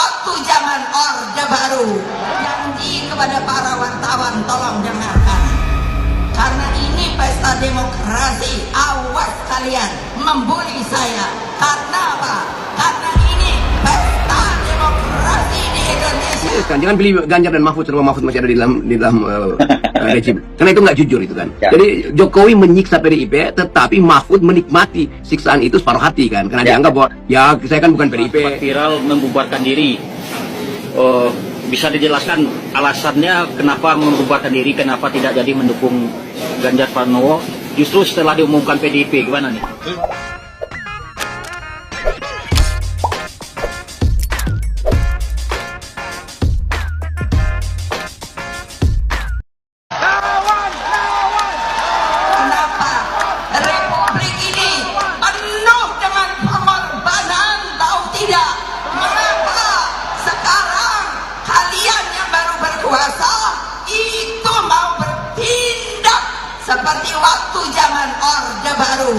waktu zaman Orde Baru. Janji kepada para wartawan, tolong dengarkan. Karena ini pesta demokrasi, awas kalian membuli saya. Karena apa? Karena ini pesta demokrasi di Indonesia. Kan jangan pilih Ganjar dan Mahfud selama Mahfud masih ada di dalam rejim. Karena itu nggak jujur itu kan. Ya. Jadi Jokowi menyiksa PDIP, tetapi Mahfud menikmati siksaan itu separuh hati kan. Karena dianggap bahwa ya saya kan bukan PDIP. Viral membubarkan diri. Bisa dijelaskan alasannya kenapa membubarkan diri, kenapa tidak jadi mendukung Ganjar Pranowo justru setelah diumumkan PDIP, gimana nih? Kenapa Republik ini penuh dengan pengorbanan, tahu tidak? Mengapa sekarang kalian yang baru berkuasa itu mau bertindak seperti waktu zaman Orde Baru?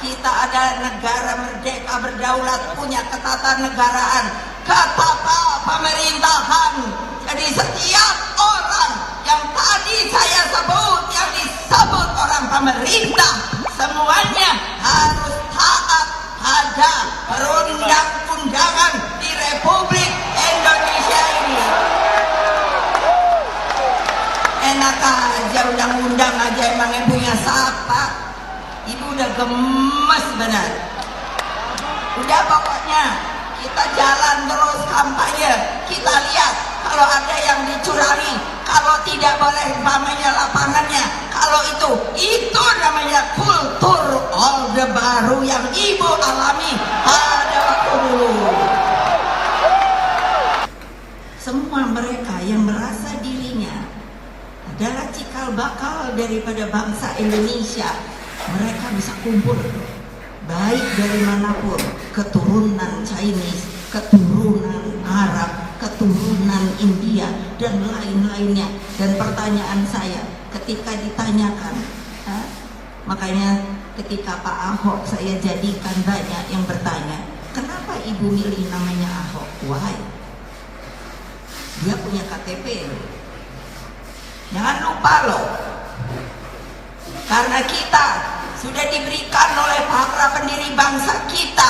Kita ada negara merdeka, berdaulat, punya ketatanegaraan, ketata pemerintahan. Jadi setiap orang yang tadi saya sebut, yang disebut orang pemerintah, semuanya harus taat pada perundang-undangan di Republik Indonesia ini. Enak aja undang-undang aja, emangnya punya siapa? Ibu udah gemes benar. Udah pokoknya kita jalan terus kampanye. Kita lihat kalau ada yang dicurangi, kalau tidak boleh namanya lapangannya, kalau itu namanya kultur Orde Baru yang ibu alami pada waktu dulu. Semua mereka yang merasa dirinya adalah cikal bakal daripada bangsa Indonesia, mereka bisa kumpul, baik dari manapun, keturunan Chinese, keturunan Arab, keturunan India, dan lain-lainnya. Dan pertanyaan saya ketika ditanyakan, makanya ketika Pak Ahok saya jadikan banyak yang bertanya, kenapa ibu milih namanya Ahok? Why? Dia punya KTP loh. Jangan lupa loh, karena kita sudah diberikan oleh para pendiri bangsa kita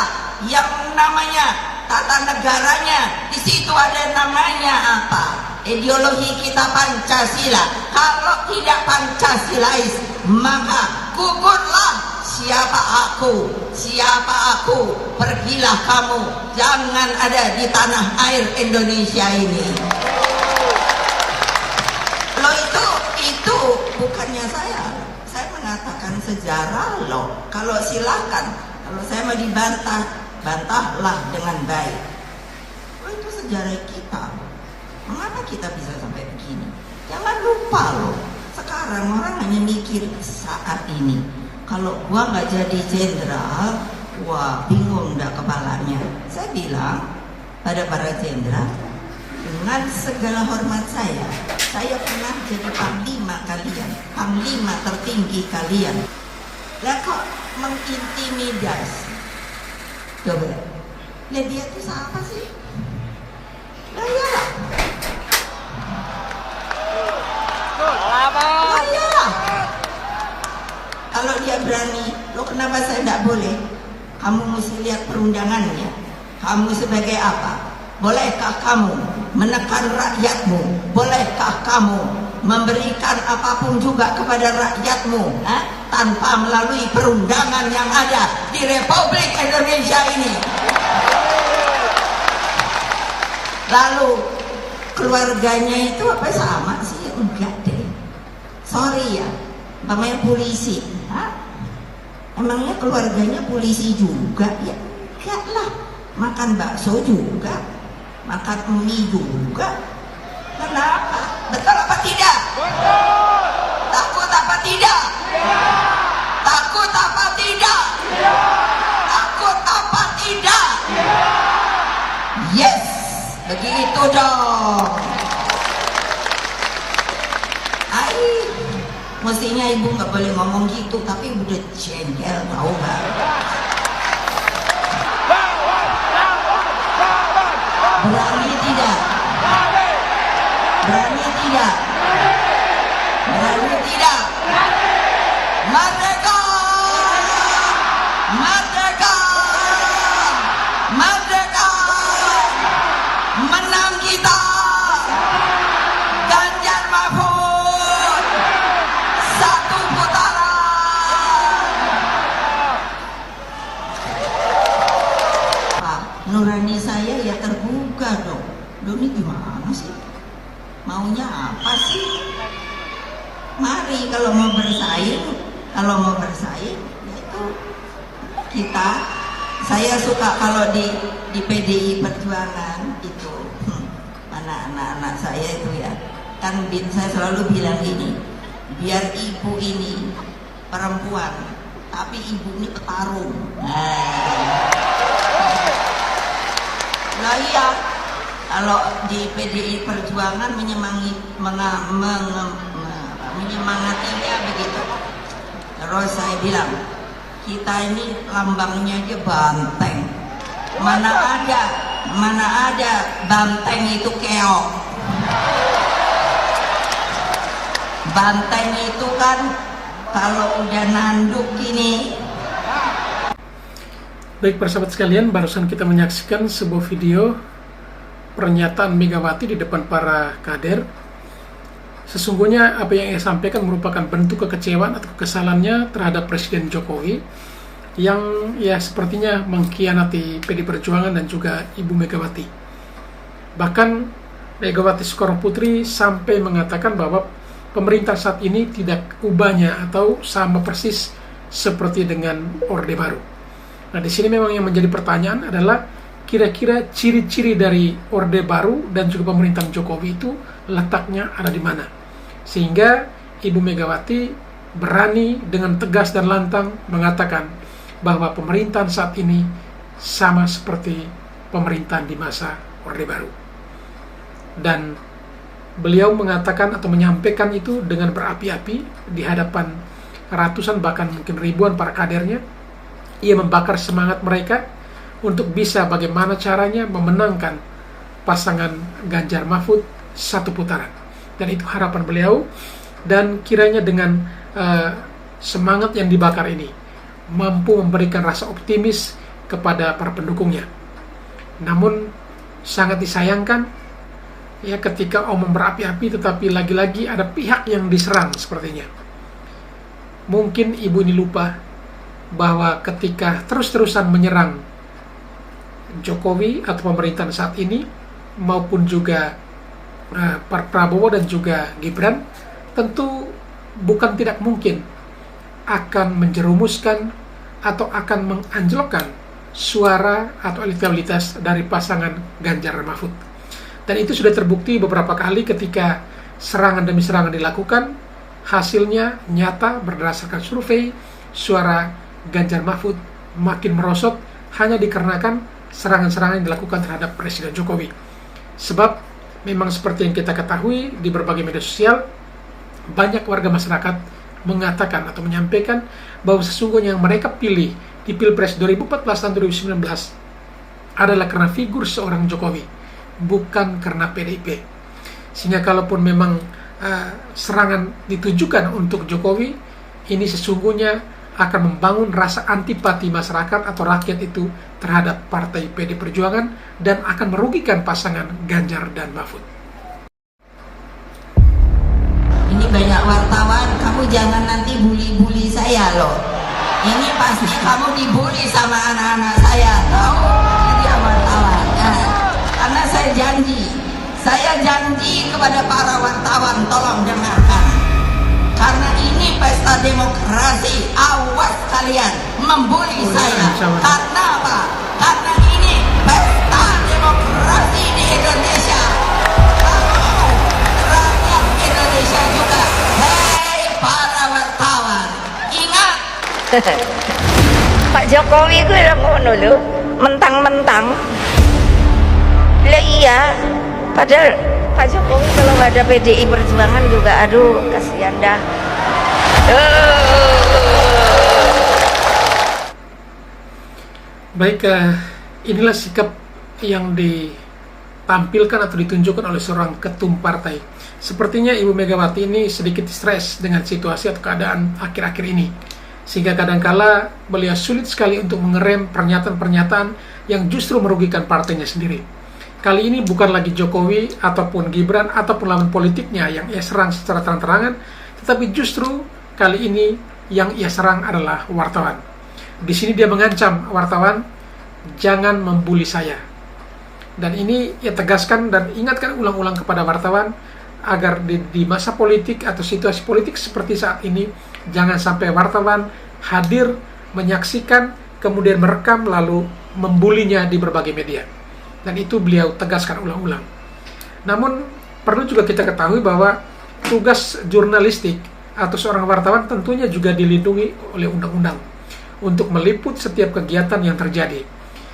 yang namanya tata negaranya, di situ ada namanya apa? Ideologi kita Pancasila. Kalau tidak Pancasilais, maka gugurlah. Siapa aku, pergilah kamu, jangan ada di tanah air Indonesia ini. Loh, itu bukannya saya mengatakan sejarah loh. Kalau silakan, kalau saya mau dibantah, bantahlah dengan baik. Oh, itu sejarah kita. Mengapa kita bisa sampai begini? Jangan lupa loh, sekarang orang hanya mikir saat ini. Kalau gua nggak jadi jenderal, wah bingung dah kepalanya. Saya bilang pada para jenderal, dengan segala hormat saya pernah jadi panglima kalian, panglima tertinggi kalian. Lah kok mengintimidasi? Coba, lihat dia itu siapa sih? Lah iyalah. Lah iyalah. Kalau dia berani, lo kenapa saya tidak boleh? Kamu mesti lihat perundangannya. Kamu sebagai apa? Bolehkah kamu menekan rakyatmu? Bolehkah kamu memberikan apapun juga kepada rakyatmu tanpa melalui perundangan yang ada di Republik Indonesia ini? Lalu keluarganya itu apa sama sih? Enggak deh. Sorry ya, namanya polisi. Emangnya keluarganya polisi juga? Ya enggak lah. Makan bakso juga, makan mie juga. Kenapa? Betul apa tidak? Betul. Takut apa tidak? Tidak. Takut apa tidak? Tidak. Takut apa tidak? Tidak. Yes, begitu dong. Mestinya ibu nggak boleh ngomong gitu, tapi udah jengkel, tahu nggak? Berani tidak? Berani tidak? Berani tidak? Merdeka! Merdeka! Merdeka! Menang kita! Ganjar Mahfud! Satu putaran! Pak, nurani saya ya terbuka dong. Doni gimana sih? Maunya apa sih? Mari kalau mau bersaing, itu kita. Saya suka kalau di PDI Perjuangan itu, mana anak-anak saya itu ya, kan saya selalu bilang ini, biar ibu ini perempuan, tapi ibu ini petarung. Nah iya, kalau di PDI Perjuangan menyemangatinya begitu. Terus saya bilang, kita ini lambangnya aja banteng. Mana ada banteng itu keok. Banteng itu kan kalau udah nanduk gini. Baik persahabat sekalian, barusan kita menyaksikan sebuah video pernyataan Megawati di depan para kader. Sesungguhnya apa yang ia sampaikan merupakan bentuk kekecewaan atau kekesalannya terhadap Presiden Jokowi yang ya sepertinya mengkhianati PD Perjuangan dan juga Ibu Megawati. Bahkan Megawati Soekarno Putri sampai mengatakan bahwa pemerintah saat ini tidak ubahnya atau sama persis seperti dengan Orde Baru. Nah, di sini memang yang menjadi pertanyaan adalah kira-kira ciri-ciri dari Orde Baru dan juga pemerintahan Jokowi itu letaknya ada di mana, sehingga Ibu Megawati berani dengan tegas dan lantang mengatakan bahwa pemerintahan saat ini sama seperti pemerintahan di masa Orde Baru. Dan beliau mengatakan atau menyampaikan itu dengan berapi-api di hadapan ratusan bahkan mungkin ribuan para kadernya. Ia membakar semangat mereka untuk bisa bagaimana caranya memenangkan pasangan Ganjar Mahfud satu putaran. Dan itu harapan beliau, dan kiranya dengan semangat yang dibakar ini mampu memberikan rasa optimis kepada para pendukungnya. Namun sangat disayangkan ya ketika omong berapi-api tetapi lagi-lagi ada pihak yang diserang sepertinya. Mungkin ibu ini lupa bahwa ketika terus-terusan menyerang Jokowi atau pemerintahan saat ini maupun juga Pak Prabowo dan juga Gibran, tentu bukan tidak mungkin akan menjerumuskan atau akan menganjlokkan suara atau elektabilitas dari pasangan Ganjar Mahfud. Dan itu sudah terbukti beberapa kali ketika serangan demi serangan dilakukan, hasilnya nyata berdasarkan survei, suara Ganjar Mahfud makin merosot hanya dikarenakan serangan-serangan yang dilakukan terhadap Presiden Jokowi. Sebab memang seperti yang kita ketahui di berbagai media sosial, banyak warga masyarakat mengatakan atau menyampaikan bahwa sesungguhnya yang mereka pilih di Pilpres 2014 dan 2019 adalah karena figur seorang Jokowi, bukan karena PDIP. Sehingga kalaupun memang serangan ditujukan untuk Jokowi, ini sesungguhnya akan membangun rasa antipati masyarakat atau rakyat itu terhadap partai PD Perjuangan dan akan merugikan pasangan Ganjar dan Mahfud. Ini banyak wartawan, kamu jangan nanti bully-bully saya loh. Ini pasti kamu dibully sama anak-anak saya, tahu? Jadi wartawan. Karena saya janji kepada para wartawan, tolong dengarkan. Karena ini pesta demokrasi, awas kalian membuli saya. Karena apa? Karena ini pesta demokrasi di Indonesia. Rakyat Indonesia juga. Hei para wartawan, ingat. Pak Jokowi gue udah ngono lho, mentang-mentang. Lah iya, padahal Pak Jokowi kalau ada PDI Perjuangan juga aduh kasihan dah. Baik, inilah sikap yang ditampilkan atau ditunjukkan oleh seorang ketum partai. Sepertinya Ibu Megawati ini sedikit stres dengan situasi atau keadaan akhir-akhir ini, sehingga kadangkala beliau sulit sekali untuk mengerem pernyataan-pernyataan yang justru merugikan partainya sendiri. Kali ini bukan lagi Jokowi ataupun Gibran ataupun lawan politiknya yang ia serang secara terang-terangan, tetapi justru kali ini yang ia serang adalah wartawan. Di sini dia mengancam wartawan, jangan membuli saya. Dan ini ia tegaskan dan ingatkan ulang-ulang kepada wartawan agar di masa politik atau situasi politik seperti saat ini, jangan sampai wartawan hadir, menyaksikan, kemudian merekam lalu membulinya di berbagai media. Dan itu beliau tegaskan ulang-ulang. Namun perlu juga kita ketahui bahwa tugas jurnalistik atau seorang wartawan tentunya juga dilindungi oleh undang-undang untuk meliput setiap kegiatan yang terjadi.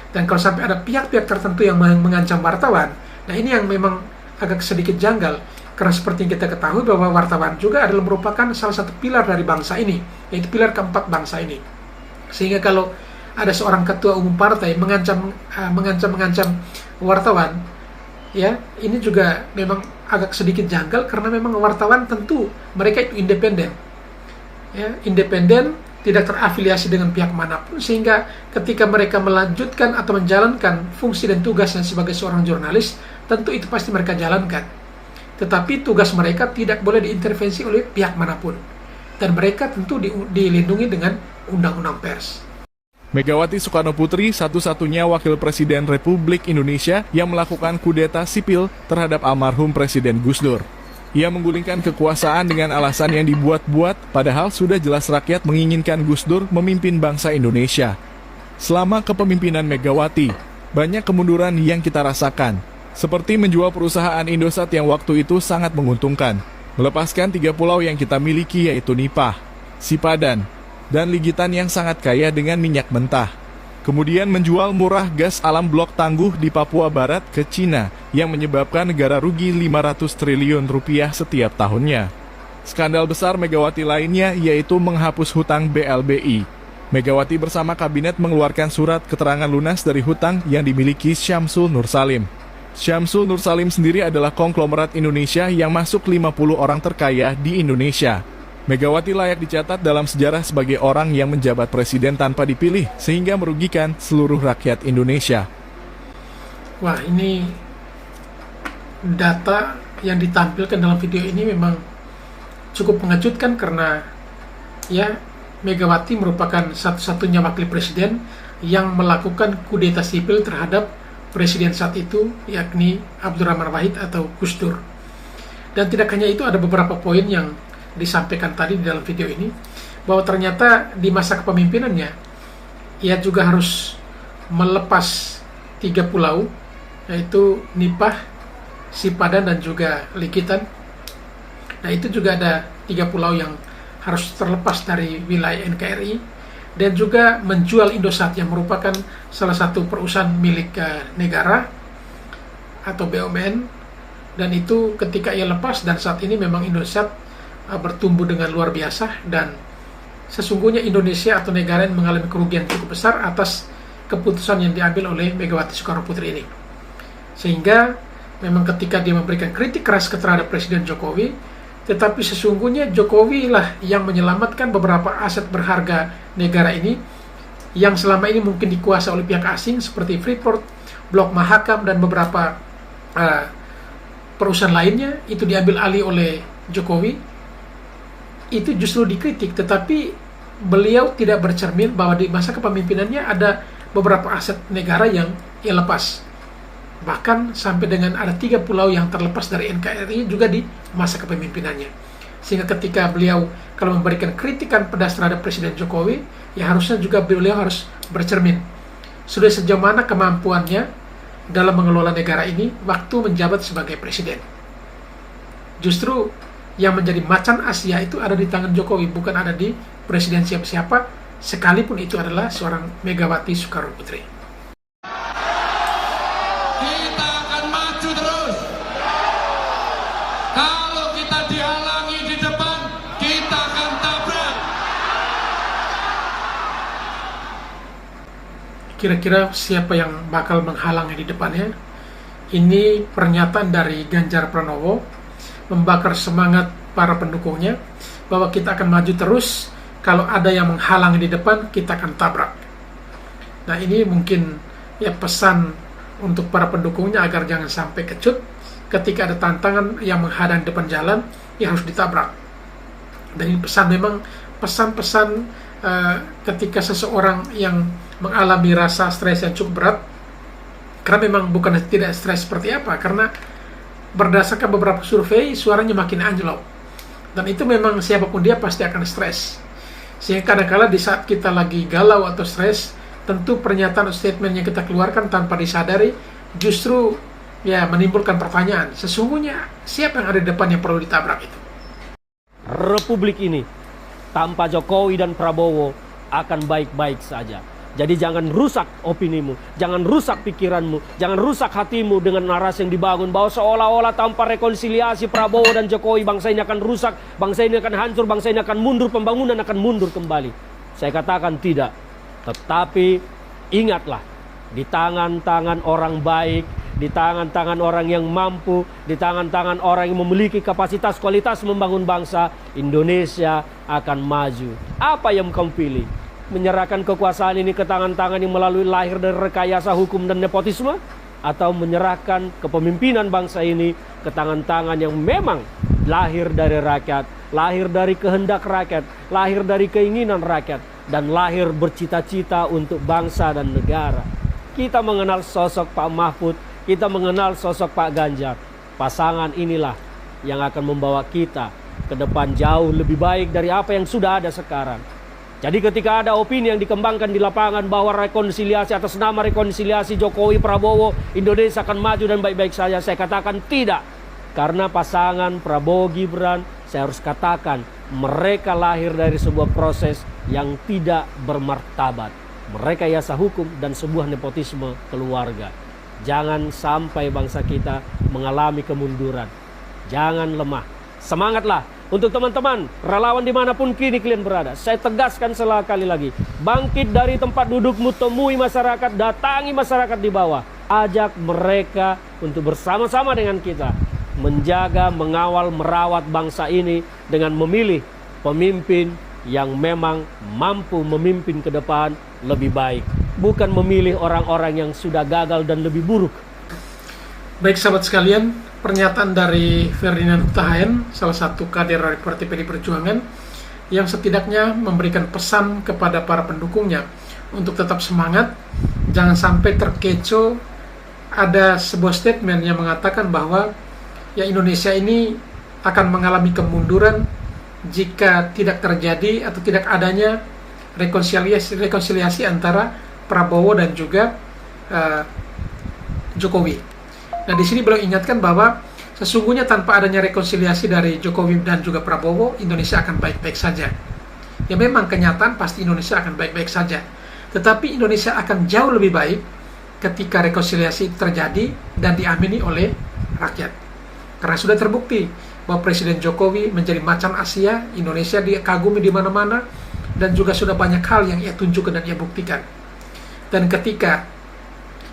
Dan kalau sampai ada pihak-pihak tertentu yang mengancam wartawan, nah ini yang memang agak sedikit janggal, karena seperti yang kita ketahui bahwa wartawan juga adalah merupakan salah satu pilar dari bangsa ini, yaitu pilar keempat bangsa ini. Sehingga kalau ada seorang ketua umum partai mengancam wartawan, ya ini juga memang agak sedikit janggal, karena memang wartawan tentu mereka itu independen, ya, independen, tidak terafiliasi dengan pihak manapun, sehingga ketika mereka melanjutkan atau menjalankan fungsi dan tugasnya sebagai seorang jurnalis, tentu itu pasti mereka jalankan. Tetapi tugas mereka tidak boleh diintervensi oleh pihak manapun, dan mereka tentu dilindungi dengan Undang-Undang Pers. Megawati Soekarno Putri satu-satunya wakil presiden Republik Indonesia yang melakukan kudeta sipil terhadap almarhum Presiden Gus Dur. Ia menggulingkan kekuasaan dengan alasan yang dibuat-buat, padahal sudah jelas rakyat menginginkan Gus Dur memimpin bangsa Indonesia. Selama kepemimpinan Megawati, banyak kemunduran yang kita rasakan, seperti menjual perusahaan Indosat yang waktu itu sangat menguntungkan, melepaskan 3 pulau yang kita miliki yaitu Nipah, Sipadan, dan Ligitan yang sangat kaya dengan minyak mentah. Kemudian menjual murah gas alam blok Tangguh di Papua Barat ke Cina yang menyebabkan negara rugi 500 triliun rupiah setiap tahunnya. Skandal besar Megawati lainnya yaitu menghapus hutang BLBI. Megawati bersama kabinet mengeluarkan surat keterangan lunas dari hutang yang dimiliki Syamsul Nursalim. Syamsul Nursalim sendiri adalah konglomerat Indonesia yang masuk 50 orang terkaya di Indonesia. Megawati layak dicatat dalam sejarah sebagai orang yang menjabat presiden tanpa dipilih, sehingga merugikan seluruh rakyat Indonesia. Wah, ini data yang ditampilkan dalam video ini memang cukup mengejutkan, karena ya Megawati merupakan satu-satunya wakil presiden yang melakukan kudeta sipil terhadap presiden saat itu, yakni Abdurrahman Wahid atau Gus Dur. Dan tidak hanya itu, ada beberapa poin yang disampaikan tadi di dalam video ini, bahwa ternyata di masa kepemimpinannya ia juga harus melepas 3 pulau, yaitu Nipah, Sipadan, dan juga Ligitan. Nah, itu juga ada 3 pulau yang harus terlepas dari wilayah NKRI, dan juga menjual Indosat yang merupakan salah satu perusahaan milik negara atau BUMN. Dan itu ketika ia lepas, dan saat ini memang Indosat bertumbuh dengan luar biasa, dan sesungguhnya Indonesia atau negara yang mengalami kerugian cukup besar atas keputusan yang diambil oleh Megawati Soekarno Putri ini. Sehingga memang ketika dia memberikan kritik keras terhadap Presiden Jokowi, tetapi sesungguhnya Jokowi lah yang menyelamatkan beberapa aset berharga negara ini yang selama ini mungkin dikuasai oleh pihak asing seperti Freeport, Blok Mahakam, dan beberapa perusahaan lainnya. Itu diambil alih oleh Jokowi. Itu justru dikritik, tetapi beliau tidak bercermin bahwa di masa kepemimpinannya ada beberapa aset negara yang ia lepas. Bahkan sampai dengan ada 3 pulau yang terlepas dari NKRI juga di masa kepemimpinannya. Sehingga ketika beliau kalau memberikan kritikan pedas terhadap Presiden Jokowi, ya harusnya juga beliau harus bercermin sudah sejauh mana kemampuannya dalam mengelola negara ini waktu menjabat sebagai presiden. Justru yang menjadi macan Asia itu ada di tangan Jokowi, bukan ada di presiden siapa-siapa, sekalipun itu adalah seorang Megawati Soekarno Putri. Kita akan maju terus. Kalau kita dihalangi di depan, kita akan tabrak. kira-kira siapa yang bakal menghalangi di depannya. Ini pernyataan dari Ganjar Pranowo membakar semangat para pendukungnya bahwa kita akan maju terus, kalau ada yang menghalangi di depan kita akan tabrak. Nah, ini mungkin ya pesan untuk para pendukungnya agar jangan sampai kecut ketika ada tantangan yang menghadang depan jalan, ya harus ditabrak. Dan ini pesan, memang pesan-pesan ketika seseorang yang mengalami rasa stres yang cukup berat, karena memang bukan tidak stres seperti apa, karena berdasarkan beberapa survei suaranya makin anjlok, dan itu memang siapapun dia pasti akan stres. Sehingga kadang-kadang di saat kita lagi galau atau stres, tentu pernyataan statement yang kita keluarkan tanpa disadari justru ya menimbulkan pertanyaan, sesungguhnya siapa yang ada di depan yang perlu ditabrak itu. Republik ini tanpa Jokowi dan Prabowo akan baik-baik saja. Jadi jangan rusak opinimu, jangan rusak pikiranmu, jangan rusak hatimu dengan narasi yang dibangun bahwa seolah-olah tanpa rekonsiliasi Prabowo dan Jokowi bangsa ini akan rusak, bangsa ini akan hancur, bangsa ini akan mundur, pembangunan akan mundur kembali. Saya katakan tidak. Tetapi ingatlah, di tangan-tangan orang baik, di tangan-tangan orang yang mampu, di tangan-tangan orang yang memiliki kapasitas kualitas membangun bangsa, Indonesia akan maju. Apa yang kamu pilih? Menyerahkan kekuasaan ini ke tangan-tangan yang melalui lahir dari rekayasa hukum dan nepotisme, atau menyerahkan kepemimpinan bangsa ini ke tangan-tangan yang memang lahir dari rakyat, lahir dari kehendak rakyat, lahir dari keinginan rakyat, dan lahir bercita-cita untuk bangsa dan negara. Kita mengenal sosok Pak Mahfud, kita mengenal sosok Pak Ganjar. Pasangan inilah yang akan membawa kita ke depan jauh lebih baik dari apa yang sudah ada sekarang. Jadi ketika ada opini yang dikembangkan di lapangan bahwa rekonsiliasi atas nama rekonsiliasi Jokowi Prabowo, Indonesia akan maju dan baik-baik saja, saya katakan tidak. Karena pasangan Prabowo Gibran, saya harus katakan mereka lahir dari sebuah proses yang tidak bermartabat, merekayasa hukum dan sebuah nepotisme keluarga. Jangan sampai bangsa kita mengalami kemunduran. Jangan lemah. Semangatlah. Untuk teman-teman, relawan dimanapun kini kalian berada, saya tegaskan sekali lagi, bangkit dari tempat dudukmu, temui masyarakat, datangi masyarakat di bawah. Ajak mereka untuk bersama-sama dengan kita menjaga, mengawal, merawat bangsa ini dengan memilih pemimpin yang memang mampu memimpin ke depan lebih baik. Bukan memilih orang-orang yang sudah gagal dan lebih buruk. Baik sahabat sekalian, pernyataan dari Ferdinand Huta Hayan, salah satu kader dari Partai PD Perjuangan, yang setidaknya memberikan pesan kepada para pendukungnya untuk tetap semangat, jangan sampai terkecoh. Ada sebuah statement yang mengatakan bahwa ya Indonesia ini akan mengalami kemunduran jika tidak terjadi atau tidak adanya rekonsiliasi antara Prabowo dan juga Jokowi. Nah, di sini beliau ingatkan bahwa sesungguhnya tanpa adanya rekonsiliasi dari Jokowi dan juga Prabowo, Indonesia akan baik-baik saja. Ya memang kenyataan pasti Indonesia akan baik-baik saja. Tetapi Indonesia akan jauh lebih baik ketika rekonsiliasi terjadi dan diamini oleh rakyat. Karena sudah terbukti bahwa Presiden Jokowi menjadi macan Asia, Indonesia dikagumi di mana-mana, dan juga sudah banyak hal yang ia tunjukkan dan ia buktikan. Dan ketika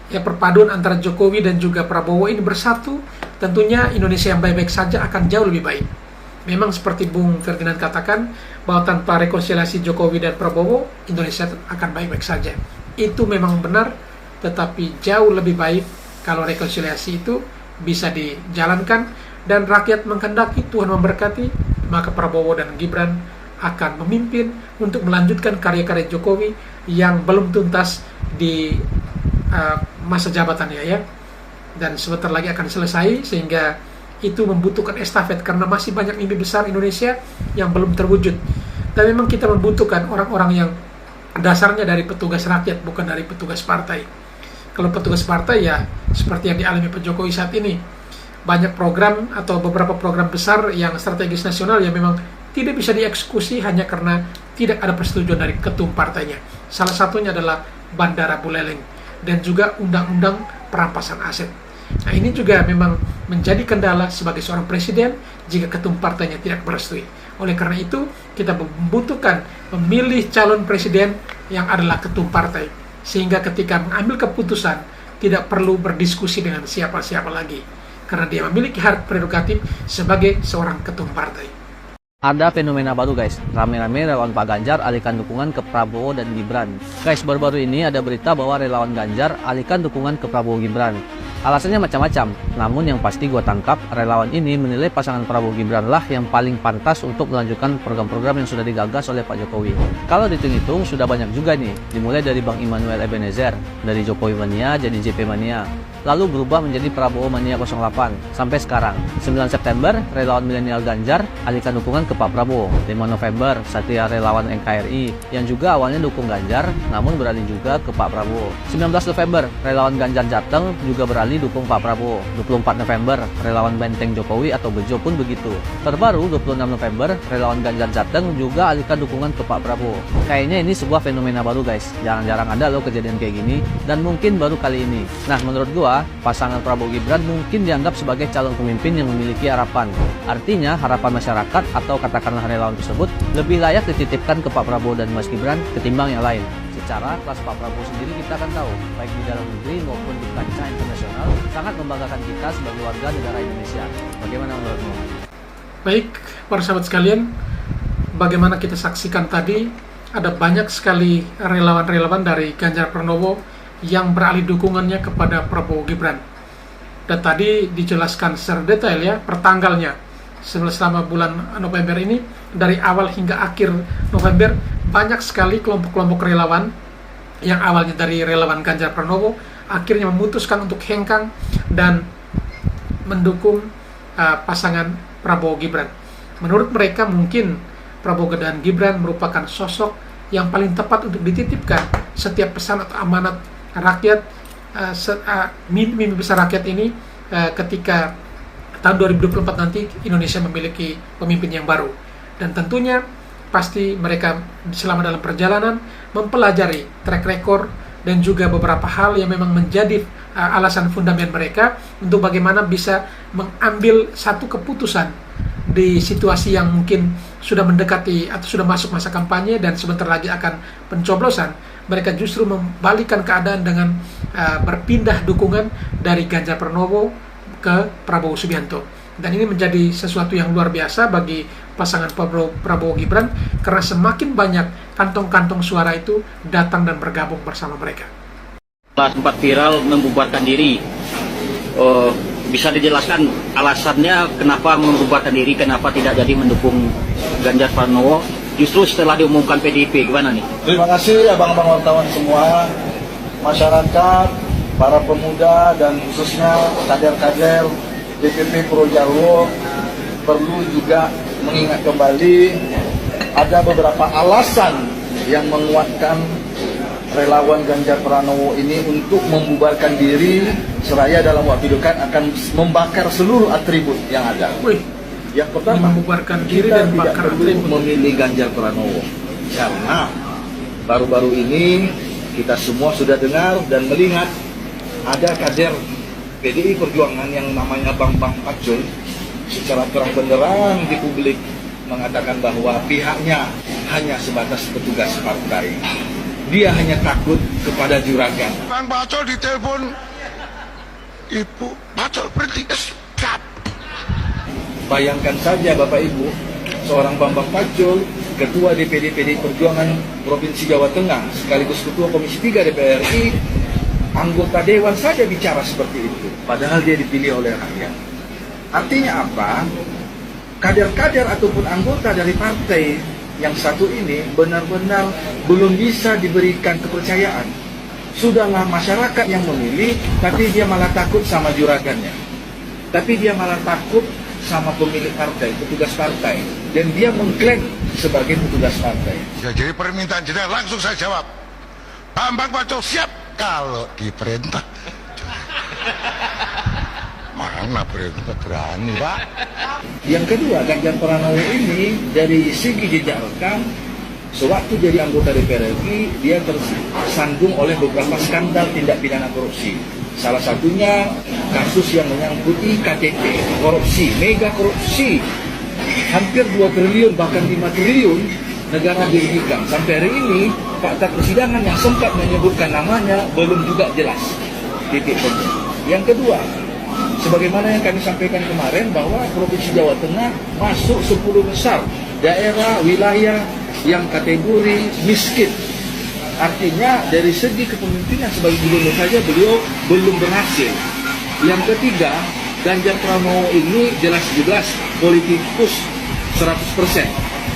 ya perpaduan antara Jokowi dan juga Prabowo ini bersatu, tentunya Indonesia yang baik-baik saja akan jauh lebih baik. Memang seperti Bung Ferdinand katakan, bahwa tanpa rekonsiliasi Jokowi dan Prabowo, Indonesia akan baik-baik saja. Itu memang benar, tetapi jauh lebih baik kalau rekonsiliasi itu bisa dijalankan dan rakyat menghendaki, Tuhan memberkati, maka Prabowo dan Gibran akan memimpin untuk melanjutkan karya-karya Jokowi yang belum tuntas di masa jabatannya ya, dan sebentar lagi akan selesai, sehingga itu membutuhkan estafet karena masih banyak mimpi besar Indonesia yang belum terwujud. Dan memang kita membutuhkan orang-orang yang dasarnya dari petugas rakyat, bukan dari petugas partai. Kalau petugas partai ya seperti yang dialami Pak Jokowi saat ini, banyak program atau beberapa program besar yang strategis nasional yang memang tidak bisa dieksekusi hanya karena tidak ada persetujuan dari ketum partainya. Salah satunya adalah Bandara Buleleng dan juga undang-undang perampasan aset. Nah, ini juga memang menjadi kendala sebagai seorang presiden jika ketum partainya tidak merestui. Oleh karena itu, kita membutuhkan memilih calon presiden yang adalah ketum partai, sehingga ketika mengambil keputusan tidak perlu berdiskusi dengan siapa-siapa lagi, karena dia memiliki hak prerogatif sebagai seorang ketum partai. Ada fenomena baru guys, rame-rame relawan Pak Ganjar alihkan dukungan ke Prabowo dan Gibran. Guys, baru-baru ini ada berita bahwa relawan Ganjar alihkan dukungan ke Prabowo Gibran. Alasannya macam-macam, namun yang pasti gue tangkap, relawan ini menilai pasangan Prabowo Gibran lah yang paling pantas untuk melanjutkan program-program yang sudah digagas oleh Pak Jokowi. Kalau dihitung-hitung sudah banyak juga nih, dimulai dari Bang Immanuel Ebenezer, dari Jokowi Mania jadi JP Mania, lalu berubah menjadi Prabowo Mania 08, sampai sekarang. 9 September, relawan milenial Ganjar alihkan dukungan ke Pak Prabowo. 5 November, Satya relawan NKRI, yang juga awalnya dukung Ganjar, namun beralih juga ke Pak Prabowo. 19 November, relawan Ganjar Jateng juga beralih dukung Pak Prabowo. 24 November, relawan Benteng Jokowi atau Bejo pun begitu. Terbaru 26 November, relawan Ganjar Jateng juga alihkan dukungan ke Pak Prabowo. Kayaknya ini sebuah fenomena baru guys, jarang-jarang ada loh kejadian kayak gini, dan mungkin baru kali ini. Nah, menurut gua, pasangan Prabowo Gibran mungkin dianggap sebagai calon pemimpin yang memiliki harapan. Artinya, harapan masyarakat atau katakanlah relawan tersebut lebih layak dititipkan ke Pak Prabowo dan Mas Gibran ketimbang yang lain. Secara kelas Pak Prabowo sendiri kita akan tahu, baik di dalam negeri maupun di kancah internasional, sangat membanggakan kita sebagai warga negara Indonesia. Bagaimana menurutmu? Baik, para sahabat sekalian, bagaimana kita saksikan tadi, ada banyak sekali relawan-relawan dari Ganjar Pranowo yang beralih dukungannya kepada Prabowo Gibran. Dan tadi dijelaskan secara detail ya, pertanggalnya. Selama bulan November ini, dari awal hingga akhir November, banyak sekali kelompok-kelompok relawan yang awalnya dari relawan Ganjar Pranowo akhirnya memutuskan untuk hengkang dan mendukung pasangan Prabowo Gibran. Menurut mereka mungkin Prabowo dan Gibran merupakan sosok yang paling tepat untuk dititipkan setiap pesan atau amanat rakyat, mimpi besar rakyat ini ketika tahun 2024 nanti Indonesia memiliki pemimpin yang baru. Dan tentunya pasti mereka selama dalam perjalanan mempelajari track record dan juga beberapa hal yang memang menjadi alasan fundamental mereka untuk bagaimana bisa mengambil satu keputusan di situasi yang mungkin sudah mendekati atau sudah masuk masa kampanye dan sebentar lagi akan pencoblosan. Mereka justru membalikkan keadaan dengan berpindah dukungan dari Ganjar Pranowo ke Prabowo Subianto. Dan ini menjadi sesuatu yang luar biasa bagi pasangan Prabowo Gibran, karena semakin banyak kantong-kantong suara itu datang dan bergabung bersama mereka. Sempat viral membubarkan diri, bisa dijelaskan alasannya kenapa membubarkan diri, kenapa tidak jadi mendukung Ganjar Pranowo justru setelah diumumkan PDIP, gimana nih? Terima kasih abang-abang wartawan semua, masyarakat, para pemuda dan khususnya kader-kader DPP Pro Jarwo perlu juga mengingat kembali ada beberapa alasan yang menguatkan relawan Ganjar Pranowo ini untuk membubarkan diri, seraya dalam waktu dekat akan membakar seluruh atribut yang ada. Yang pertama, membubarkan diri kita dan tidak bakar perlu atribut. memilih Ganjar Pranowo karena baru-baru ini kita semua sudah dengar dan melihat ada kader PDI Perjuangan yang namanya Bang Pacul secara terang benderang di publik mengatakan bahwa pihaknya hanya sebatas petugas partai. Dia hanya takut kepada juragan. Bang Pacul ditelepon, Ibu Pacul berhenti, stop. Bayangkan saja Bapak Ibu, seorang Bambang Pacul, Ketua DPD PDI Perjuangan Provinsi Jawa Tengah, sekaligus Ketua Komisi 3 DPR RI, anggota Dewan saja bicara seperti itu, padahal dia dipilih oleh rakyat. Artinya apa? Kader-kader ataupun anggota dari partai yang satu ini benar-benar belum bisa diberikan kepercayaan. Sudahlah masyarakat yang memilih, tapi dia malah takut sama juragannya. Tapi dia malah takut sama pemilik partai, petugas partai. Dan dia mengklaim sebagai petugas partai. Ya, jadi permintaan jenengan langsung saya jawab. Bambang Pacul siap kalau diperintah. Mana perintah berani, Pak? Yang kedua, Ganjar Pranowo ini dari segi jejak rekam, sewaktu jadi anggota DPR RI, dia tersandung oleh beberapa skandal tindak pidana korupsi. Salah satunya kasus yang menyangkut IKTP, korupsi, mega korupsi. Hampir 2 triliun, bahkan 5 triliun negara dirugikan. Sampai hari ini fakta persidangan yang sempat menyebutkan namanya belum juga jelas. Titik poin. Yang kedua, sebagaimana yang kami sampaikan kemarin bahwa Provinsi Jawa Tengah masuk 10 besar daerah wilayah yang kategori miskin. Artinya dari segi kepemimpinan sebagai gubernur saja beliau belum berhasil. Yang ketiga, Ganjar Pranowo ini jelas-jelas politikus 100%.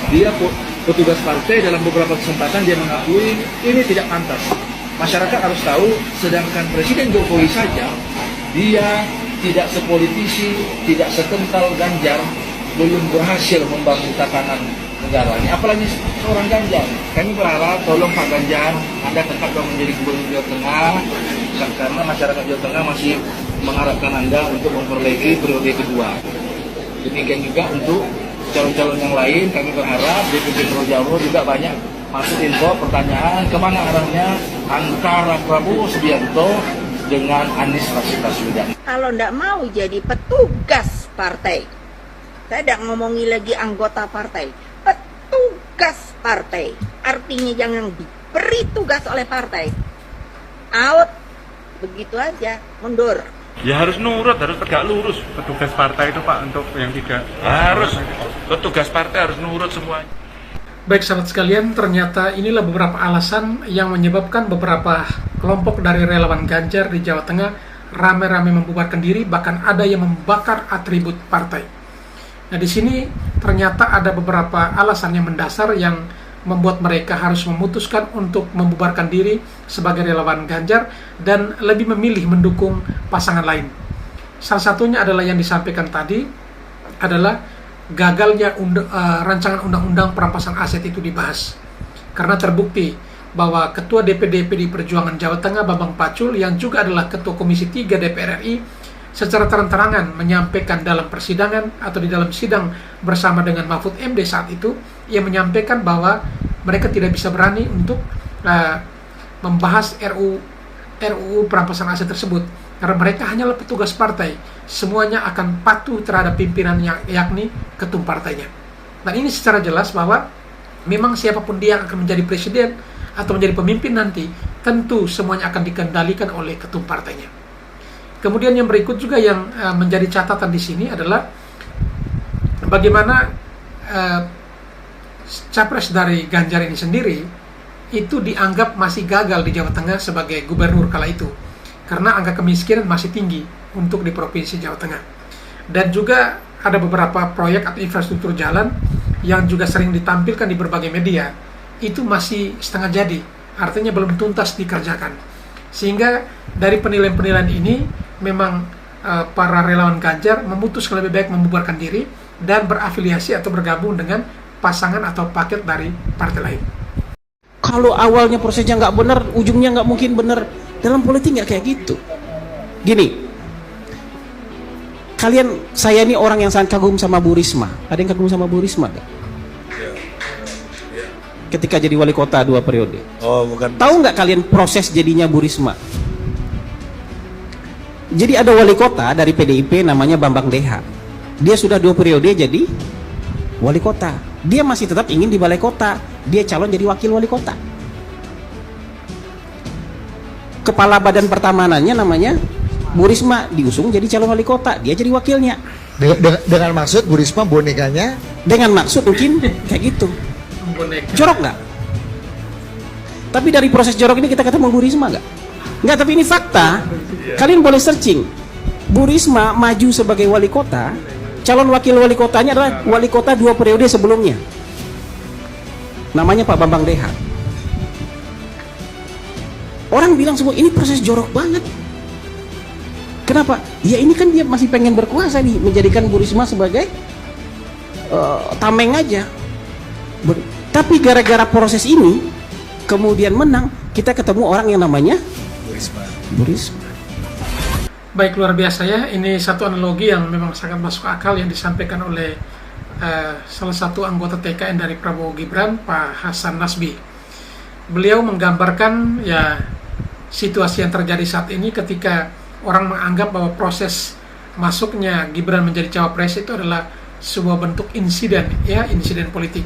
Dia petugas partai, dalam beberapa kesempatan dia mengakui ini tidak pantas. Masyarakat harus tahu, sedangkan Presiden Jokowi saja dia tidak sepolitisi, tidak sekental Ganjar, belum berhasil membangun tatanan negara ini, apalagi seorang Ganjar. Kami berharap tolong Pak Ganjar, Anda tetap menjadi gubernur Jawa Tengah, karena masyarakat Jawa Tengah masih mengharapkan Anda untuk memperbaiki periode kedua. Demikian juga untuk calon-calon yang lain, kami berharap DPP Jawa juga banyak masuk info pertanyaan kemana arahnya antara Prabowo Subianto dengan Anies Rashid Baswedan. Kalau ndak mau jadi petugas partai, saya tidak ngomongi lagi anggota partai, petugas partai, artinya jangan diberi tugas oleh partai, out, begitu aja, mundur. Ya harus nurut, harus tegak lurus petugas partai itu Pak, untuk yang tidak harus petugas partai harus nurut semuanya. Baik sahabat sekalian, ternyata inilah beberapa alasan yang menyebabkan beberapa kelompok dari relawan Ganjar di Jawa Tengah rame-rame membubarkan diri, bahkan ada yang membakar atribut partai. Nah, di sini ternyata ada beberapa alasan yang mendasar yang membuat mereka harus memutuskan untuk membubarkan diri sebagai relawan Ganjar dan lebih memilih mendukung pasangan lain. Salah satunya adalah yang disampaikan tadi adalah gagalnya rancangan undang-undang perampasan aset itu dibahas. Karena terbukti bahwa Ketua DPD PDI Perjuangan Jawa Tengah Bambang Pacul yang juga adalah Ketua Komisi 3 DPR RI secara terang-terangan menyampaikan dalam persidangan atau di dalam sidang bersama dengan Mahfud MD saat itu, ia menyampaikan bahwa mereka tidak bisa berani untuk membahas RUU perampasan aset tersebut karena mereka hanyalah petugas partai, semuanya akan patuh terhadap pimpinan yakni ketum partainya. Dan ini secara jelas bahwa memang siapapun dia yang akan menjadi presiden atau menjadi pemimpin nanti, tentu semuanya akan dikendalikan oleh ketum partainya. Kemudian yang berikut juga yang menjadi catatan di sini adalah bagaimana capres dari Ganjar ini sendiri itu dianggap masih gagal di Jawa Tengah sebagai gubernur kala itu karena angka kemiskinan masih tinggi untuk di Provinsi Jawa Tengah. Dan juga ada beberapa proyek atau infrastruktur jalan yang juga sering ditampilkan di berbagai media itu masih setengah jadi, artinya belum tuntas dikerjakan. Sehingga dari penilaian-penilaian ini memang para relawan Ganjar memutuskan lebih baik membubarkan diri dan berafiliasi atau bergabung dengan pasangan atau paket dari partai lain. Kalau awalnya prosesnya nggak benar, ujungnya nggak mungkin benar. Dalam politik nggak kayak gitu. Gini, kalian, saya ini orang yang sangat kagum sama Bu Risma. Ada yang kagum sama Bu Risma gak? Ketika jadi wali kota 2 periode. Oh, bukan. Tahu nggak kalian proses jadinya Bu Risma? Jadi ada wali kota dari PDIP namanya Bambang Deha. Dia sudah 2 periode jadi wali kota. Dia masih tetap ingin di balai kota. Dia calon jadi wakil wali kota. Kepala badan pertamanannya namanya Bu Risma, diusung jadi calon wali kota. Dia jadi wakilnya. Dengan maksud Bu Risma bonekanya? Dengan maksud mungkin kayak gitu. Jorok nggak? Tapi dari proses jorok ini kita ketemu Bu Risma nggak? Nggak, tapi ini fakta. Kalian boleh searching. Bu Risma maju sebagai wali kota. Calon wakil wali kotanya adalah wali kota 2 periode sebelumnya. Namanya Pak Bambang Deha. Orang bilang semua ini proses jorok banget. Kenapa? Ya ini kan dia masih pengen berkuasa nih, menjadikan Bu Risma sebagai tameng aja. Tapi gara-gara proses ini kemudian menang, kita ketemu orang yang namanya Bu Risma. Baik, luar biasa ya. Ini satu analogi yang memang sangat masuk akal yang disampaikan oleh salah satu anggota TKN dari Prabowo Gibran, Pak Hasan Nasbi. Beliau menggambarkan ya situasi yang terjadi saat ini ketika orang menganggap bahwa proses masuknya Gibran menjadi cawapres itu adalah sebuah bentuk insiden, ya, insiden politik.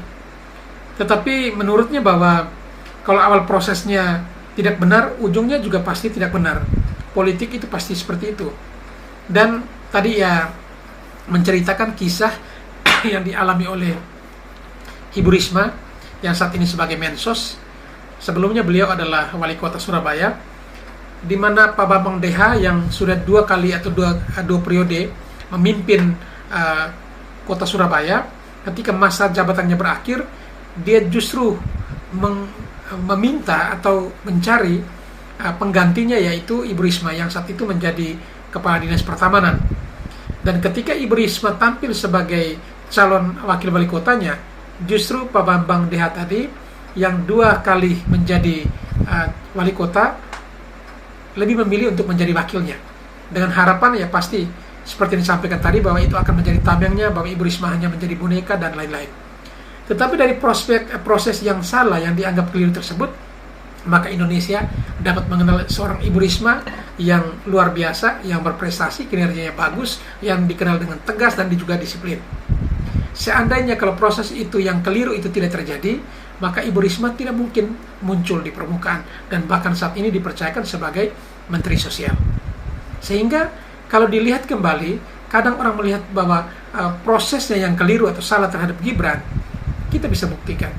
Tetapi menurutnya bahwa kalau awal prosesnya tidak benar, ujungnya juga pasti tidak benar. Politik itu pasti seperti itu. Dan tadi ya menceritakan kisah yang dialami oleh Ibu Risma yang saat ini sebagai Mensos. Sebelumnya beliau adalah wali kota Surabaya, di mana Pak Bambang DH yang sudah 2 kali atau dua periode memimpin kota Surabaya, ketika masa jabatannya berakhir, dia justru meminta atau mencari penggantinya, yaitu Ibu Risma yang saat itu menjadi Kepala Dinas Pertamanan. Dan ketika Ibu Risma tampil sebagai calon wakil wali kotanya, justru Pak Bambang DH tadi yang 2 kali menjadi wali kota lebih memilih untuk menjadi wakilnya, dengan harapan ya pasti seperti yang disampaikan tadi bahwa itu akan menjadi tamengnya, bahwa Ibu Risma hanya menjadi boneka dan lain-lain. Tetapi dari proses yang salah yang dianggap keliru tersebut, maka Indonesia dapat mengenal seorang Ibu Risma yang luar biasa, yang berprestasi, kinerjanya bagus, yang dikenal dengan tegas dan juga disiplin. Seandainya kalau proses itu yang keliru itu tidak terjadi, maka Ibu Risma tidak mungkin muncul di permukaan dan bahkan saat ini dipercayakan sebagai Menteri Sosial. Sehingga kalau dilihat kembali, kadang orang melihat bahwa prosesnya yang keliru atau salah terhadap Gibran, kita bisa buktikan.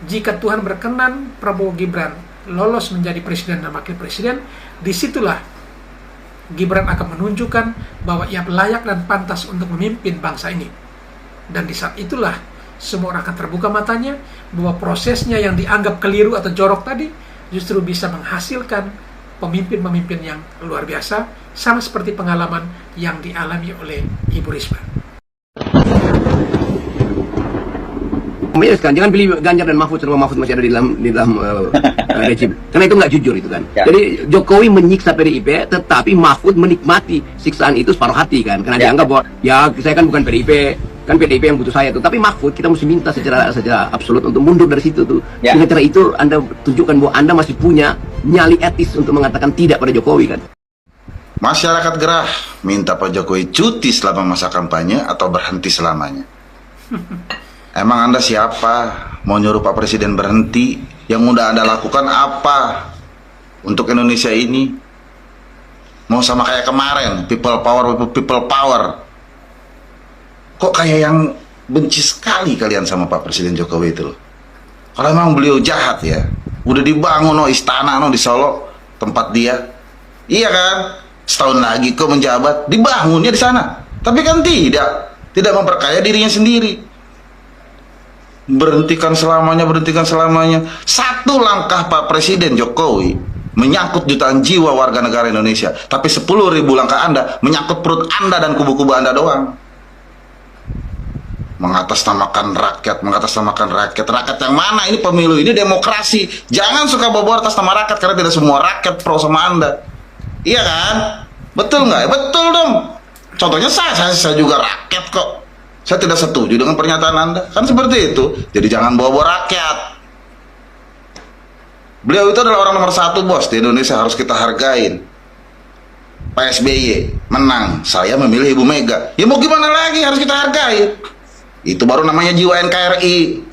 Jika Tuhan berkenan Prabowo Gibran lolos menjadi presiden dan wakil presiden, disitulah Gibran akan menunjukkan bahwa ia layak dan pantas untuk memimpin bangsa ini. Dan di saat itulah semua orang akan terbuka matanya bahwa prosesnya yang dianggap keliru atau jorok tadi justru bisa menghasilkan pemimpin-pemimpin yang luar biasa, sama seperti pengalaman yang dialami oleh Ibu Risma. Menyeskan, jangan pilih Ganjar dan Mahfud selama Mahfud masih ada di dalam rejim, karena itu nggak jujur itu kan. Jadi Jokowi menyiksa PDIP, tetapi Mahfud menikmati siksaan itu separuh hati kan, karena dianggap bahwa ya saya kan bukan PDIP, kan PDIP yang butuh saya tuh. Tapi Mahfud kita mesti minta secara absolut untuk mundur dari situ tuh. Dengan cara itu Anda tunjukkan bahwa Anda masih punya nyali etis untuk mengatakan tidak pada Jokowi kan. Masyarakat gerah minta Pak Jokowi cuti selama masa kampanye atau berhenti selamanya. Emang Anda siapa mau nyuruh Pak Presiden berhenti? Yang udah Anda lakukan apa untuk Indonesia ini? Mau sama kayak kemarin, people power. Kok kayak yang benci sekali kalian sama Pak Presiden Jokowi itu loh. Kalau emang beliau jahat ya, udah dibangun istana di Solo, tempat dia. Iya kan? Setahun lagi kok menjabat, dibangunnya di sana. Tapi kan tidak memperkaya dirinya sendiri. Berhentikan selamanya. Satu langkah Pak Presiden Jokowi menyangkut jutaan jiwa warga negara Indonesia. Tapi 10.000 langkah Anda menyangkut perut Anda dan kubu-kubu Anda doang. Mengatasnamakan rakyat. Rakyat yang mana? Ini pemilu, ini demokrasi. Jangan suka bawa atas nama rakyat, karena tidak semua rakyat pro sama Anda. Iya kan? Betul nggak? Betul dong. Contohnya saya juga rakyat kok. Saya tidak setuju dengan pernyataan Anda. Kan seperti itu. Jadi jangan bawa-bawa rakyat. Beliau itu adalah orang nomor 1 bos di Indonesia, harus kita hargain. Pak SBY menang, saya memilih Ibu Mega. Ya mau gimana lagi, harus kita hargain. Itu baru namanya jiwa NKRI.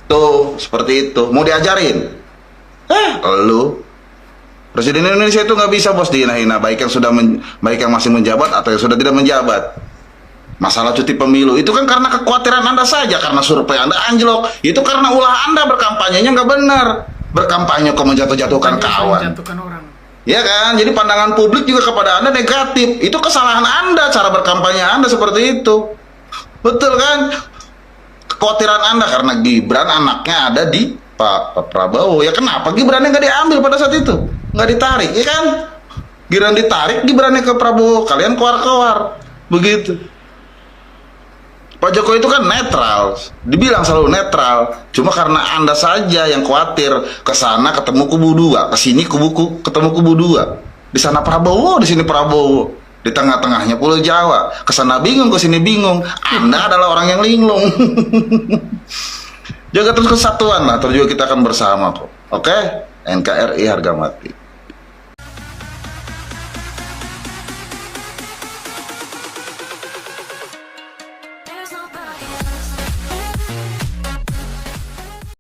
Tuh, seperti itu. Mau diajarin? Lu Presiden Indonesia itu nggak bisa bos dihina-hina, baik yang masih menjabat atau yang sudah tidak menjabat. Masalah cuti pemilu itu kan karena kekhawatiran Anda saja, karena survei Anda anjlok. Itu karena ulah Anda berkampanyenya nggak benar. Berkampanye kok menjatuh-jatuhkan kawan. Ya kan? Jadi pandangan publik juga kepada Anda negatif. Itu kesalahan Anda, cara berkampanye Anda seperti itu. Betul kan? Kekhawatiran Anda karena Gibran anaknya ada di Pak Prabowo. Ya kenapa Gibrannya nggak diambil pada saat itu? Nggak ditarik, ya kan? Gibran ditarik, Gibrannya ke Prabowo. Kalian keluar-keluar. Begitu. Pak Jokowi itu kan netral, dibilang selalu netral. Cuma karena Anda saja yang khawatir, ke sana ketemu kubu 2, ke sini ketemu kubu 2. Di sana Prabowo, di sini Prabowo. Di tengah-tengahnya Pulau Jawa. Ke sana bingung, ke sini bingung. Anda adalah orang yang linglung. Jaga terus kesatuan lah, terus juga kita akan bersama kok. Oke? NKRI harga mati.